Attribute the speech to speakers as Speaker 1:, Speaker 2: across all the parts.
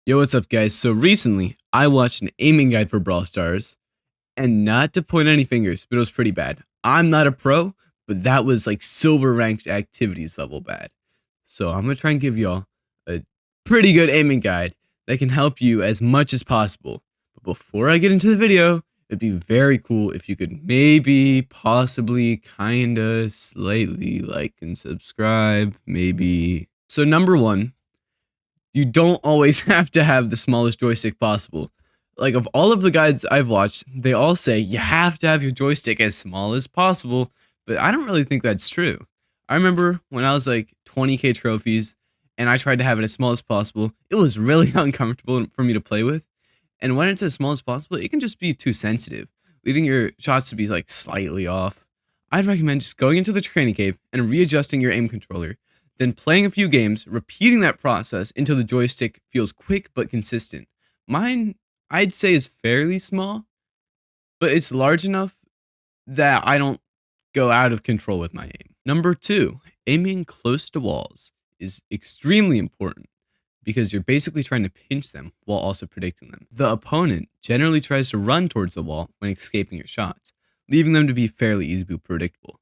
Speaker 1: Yo, what's up, guys? So recently, I watched an aiming guide for Brawl Stars, and not to point any fingers, but it was pretty bad. I'm not a pro, but that was like silver ranked activities level bad. So I'm gonna try and give y'all a pretty good aiming guide that can help you as much as possible. But before I get into the video, it'd be very cool if you could maybe, possibly, kinda, slightly like and subscribe, maybe. So number one, you don't always have to have the smallest joystick possible. Like, of all of the guides I've watched, they all say you have to have your joystick as small as possible, but I don't really think that's true. I remember when I was like 20k trophies and I tried to have it as small as possible, it was really uncomfortable for me to play with. And when it's as small as possible, it can just be too sensitive, leading your shots to be like slightly off. I'd recommend just going into the training cave and readjusting your aim controller, then playing a few games, repeating that process until the joystick feels quick but consistent. Mine, I'd say, is fairly small, but it's large enough that I don't go out of control with my aim. Number two, aiming close to walls is extremely important because you're basically trying to pinch them while also predicting them. The opponent generally tries to run towards the wall when escaping your shots, leaving them to be fairly easy to predictable.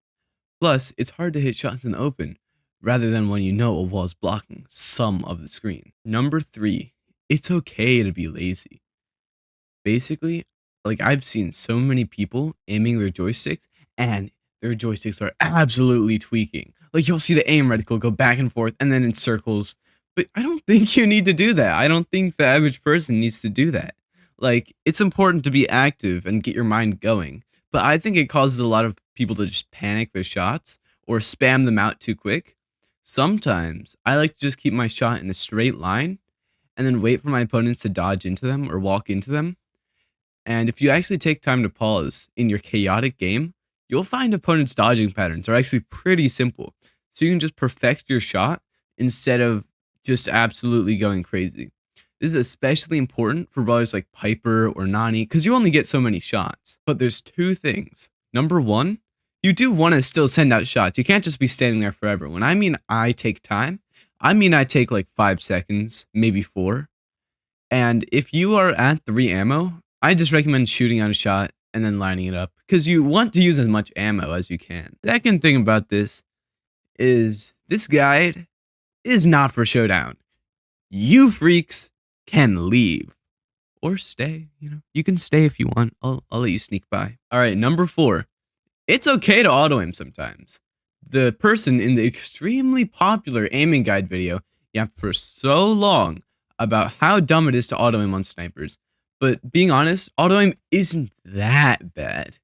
Speaker 1: Plus, it's hard to hit shots in the open, rather than when you know a wall is blocking some of the screen. Number three, it's okay to be lazy. Basically, like, I've seen so many people aiming their joysticks and their joysticks are absolutely tweaking. Like, you'll see the aim reticle go back and forth and then in circles. But I don't think you need to do that. I don't think the average person needs to do that. Like, it's important to be active and get your mind going, but I think it causes a lot of people to just panic their shots or spam them out too quick. Sometimes I like to just keep my shot in a straight line and then wait for my opponents to dodge into them or walk into them. And if you actually take time to pause in your chaotic game, you'll find opponents' dodging patterns are actually pretty simple. So you can just perfect your shot instead of just absolutely going crazy. This is especially important for brawlers like Piper or Nani because you only get so many shots. But there's two things. Number one, you do want to still send out shots. You can't just be standing there forever. When I mean I take time, I mean I take like 5 seconds, maybe 4. And if you are at 3 ammo, I just recommend shooting out a shot and then lining it up because you want to use as much ammo as you can. Second thing about this is this guide is not for showdown. You freaks can leave or stay. You can stay if you want. I'll let you sneak by. All right, number 4. It's okay to auto-aim sometimes. The person in the extremely popular aiming guide video yapped for so long about how dumb it is to auto-aim on snipers. But being honest, auto-aim isn't that bad.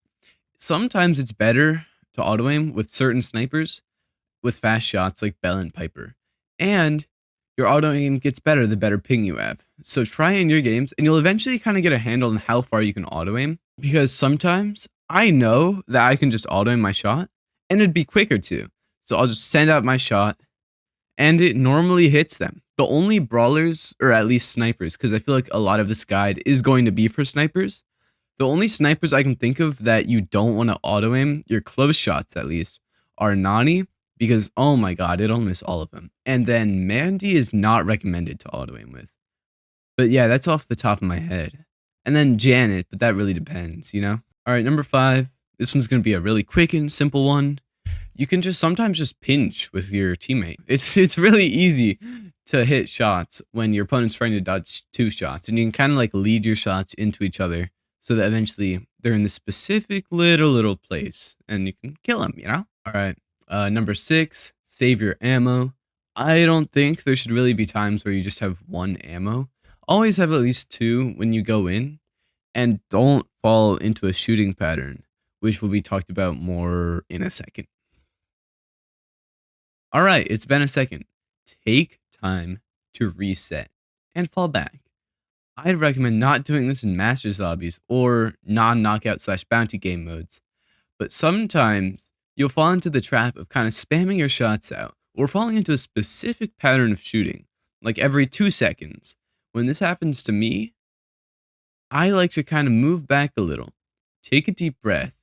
Speaker 1: Sometimes it's better to auto-aim with certain snipers with fast shots like Bell and Piper. And your auto-aim gets better the better ping you have. So try in your games and you'll eventually kind of get a handle on how far you can auto-aim. Because sometimes I know that I can just auto-aim my shot and it'd be quicker too. So I'll just send out my shot and it normally hits them. The only brawlers, or at least snipers, because I feel like a lot of this guide is going to be for snipers. The only snipers I can think of that you don't want to auto-aim, your close shots at least, are Nani, because oh my god, it'll miss all of them. And then Mandy is not recommended to auto-aim with. But yeah, that's off the top of my head. And then Janet, but that really depends, Alright, number 5. This one's going to be a really quick and simple one. You can just sometimes just pinch with your teammate. It's really easy to hit shots when your opponent's trying to dodge 2 shots. And you can kind of like lead your shots into each other so that eventually they're in this specific little place and you can kill them, Alright, number 6, save your ammo. I don't think there should really be times where you just have 1 ammo. Always have at least 2 when you go in. And don't fall into a shooting pattern, which will be talked about more in a second. Alright, it's been a second. Take time to reset and fall back. I'd recommend not doing this in Masters lobbies or non-knockout/bounty game modes, but sometimes you'll fall into the trap of kind of spamming your shots out or falling into a specific pattern of shooting, like every 2 seconds. When this happens to me, I like to kind of move back a little, take a deep breath,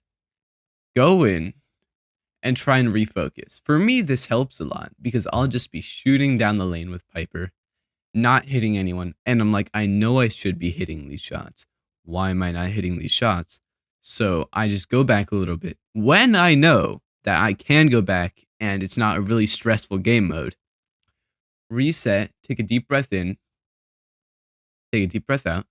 Speaker 1: go in, and try and refocus. For me, this helps a lot because I'll just be shooting down the lane with Piper not hitting anyone. And I'm like, I know I should be hitting these shots. Why am I not hitting these shots? So I just go back a little bit. When I know that I can go back and it's not a really stressful game mode, reset, take a deep breath in, take a deep breath out,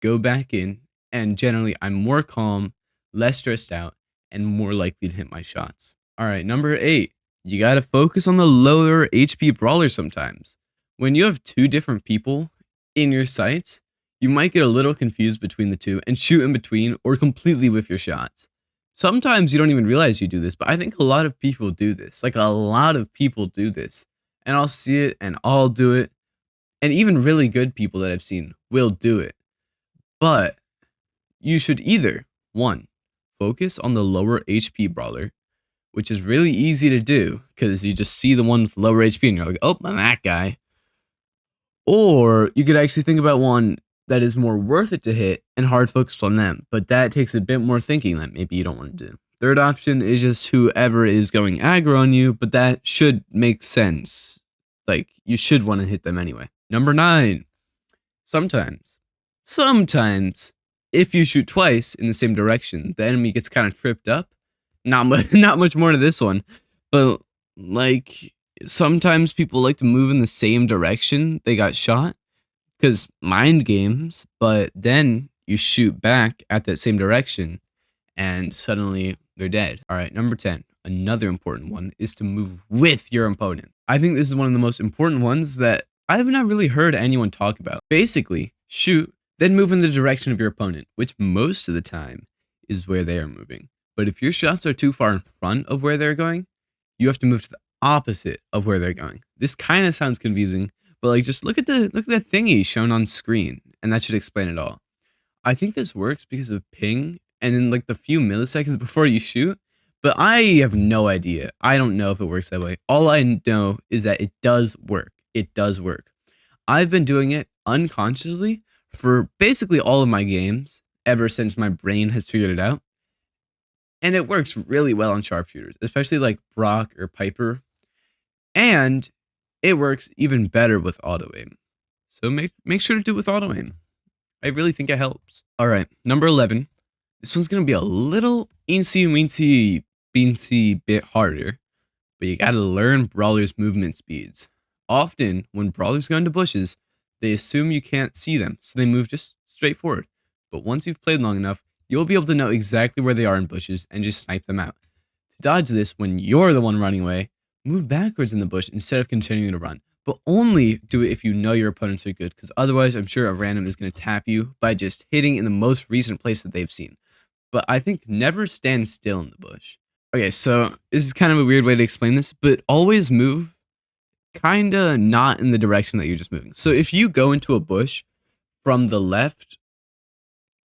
Speaker 1: go back in, and generally I'm more calm, less stressed out, and more likely to hit my shots. All right, number 8, you gotta focus on the lower HP brawler sometimes. When you have two different people in your sights, you might get a little confused between the two and shoot in between or completely whiff your shots. Sometimes you don't even realize you do this, but I think a lot of people do this. Like a lot of people do this. And I'll see it and I'll do it. And even really good people that I've seen will do it. But you should either, one, focus on the lower HP brawler, which is really easy to do because you just see the one with lower HP and you're like, oh, I'm that guy. Or you could actually think about one that is more worth it to hit and hard focused on them, but that takes a bit more thinking that maybe you don't want to do. Third option is just whoever is going aggro on you, but that should make sense. Like, you should want to hit them anyway. Number 9, sometimes, if you shoot twice in the same direction, the enemy gets kind of tripped up. Not much more to this one, but like sometimes people like to move in the same direction they got shot because mind games, but then you shoot back at that same direction and suddenly they're dead. All right, number 10, another important one is to move with your opponent. I think this is one of the most important ones that I've not really heard anyone talk about. Basically, shoot, then move in the direction of your opponent, which most of the time is where they are moving. But if your shots are too far in front of where they're going, you have to move to the opposite of where they're going. This kind of sounds confusing, but like just look at the thingy shown on screen, and that should explain it all. I think this works because of ping and in like the few milliseconds before you shoot, but I have no idea. I don't know if it works that way. All I know is that it does work. It does work. I've been doing it unconsciously for basically all of my games ever since my brain has figured it out. And it works really well on sharpshooters, especially like Brock or Piper. And it works even better with auto aim. So make sure to do it with auto aim. I really think it helps. All right, number 11. This one's gonna be a little eensy beensy bit harder, but you gotta learn brawlers' movement speeds. Often, when brawlers go into bushes, they assume you can't see them, so they move just straight forward. But once you've played long enough, you'll be able to know exactly where they are in bushes and just snipe them out. To dodge this, when you're the one running away, move backwards in the bush instead of continuing to run. But only do it if you know your opponents are good, because otherwise I'm sure a random is going to tap you by just hitting in the most recent place that they've seen. But I think never stand still in the bush. Okay, so this is kind of a weird way to explain this, but always move kinda not in the direction that you're just moving. So if you go into a bush from the left,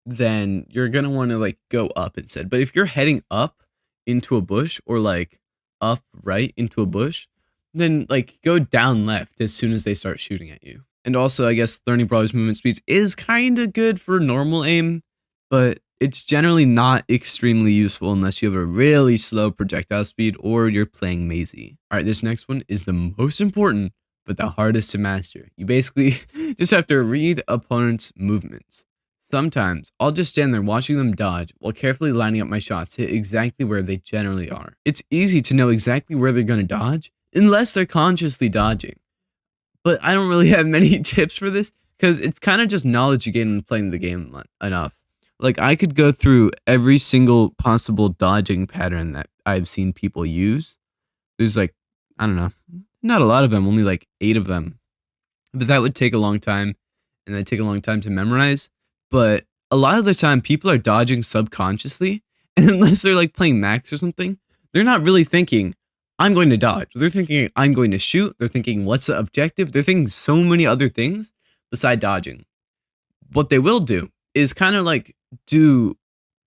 Speaker 1: then you're gonna want to like go up instead. But if you're heading up into a bush or like up right into a bush, then like go down left as soon as they start shooting at you. And also, I guess learning brawlers' movement speeds is kind of good for normal aim, but it's generally not extremely useful unless you have a really slow projectile speed or you're playing mazy. All right, this next one is the most important, but the hardest to master. You basically just have to read opponents' movements. Sometimes I'll just stand there watching them dodge while carefully lining up my shots to hit exactly where they generally are. It's easy to know exactly where they're going to dodge unless they're consciously dodging. But I don't really have many tips for this because it's kind of just knowledge you gain when playing the game enough. Like, I could go through every single possible dodging pattern that I've seen people use. There's like, I don't know, not a lot of them, only like 8 of them. But that would take a long time, and that'd take a long time to memorize. But a lot of the time, people are dodging subconsciously, and unless they're like playing max or something, they're not really thinking, I'm going to dodge. They're thinking, I'm going to shoot. They're thinking, what's the objective? They're thinking so many other things beside dodging. What they will do is kind of like do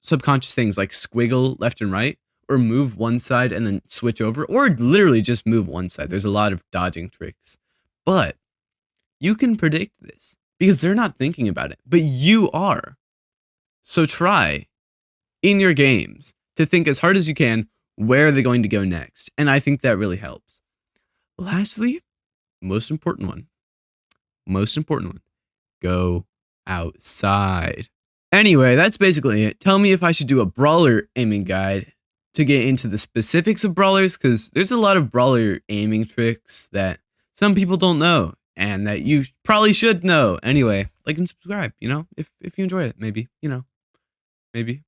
Speaker 1: subconscious things like squiggle left and right, or move one side and then switch over, or literally just move one side. There's a lot of dodging tricks. But you can predict this because they're not thinking about it, but you are. So try in your games to think as hard as you can, where are they going to go next? And I think that really helps. Lastly, most important one, most important one, go outside. Anyway, that's basically it. Tell me if I should do a brawler aiming guide to get into the specifics of brawlers, because there's a lot of brawler aiming tricks that some people don't know and that you probably should know. Anyway, like and subscribe, if you enjoy it, maybe, maybe.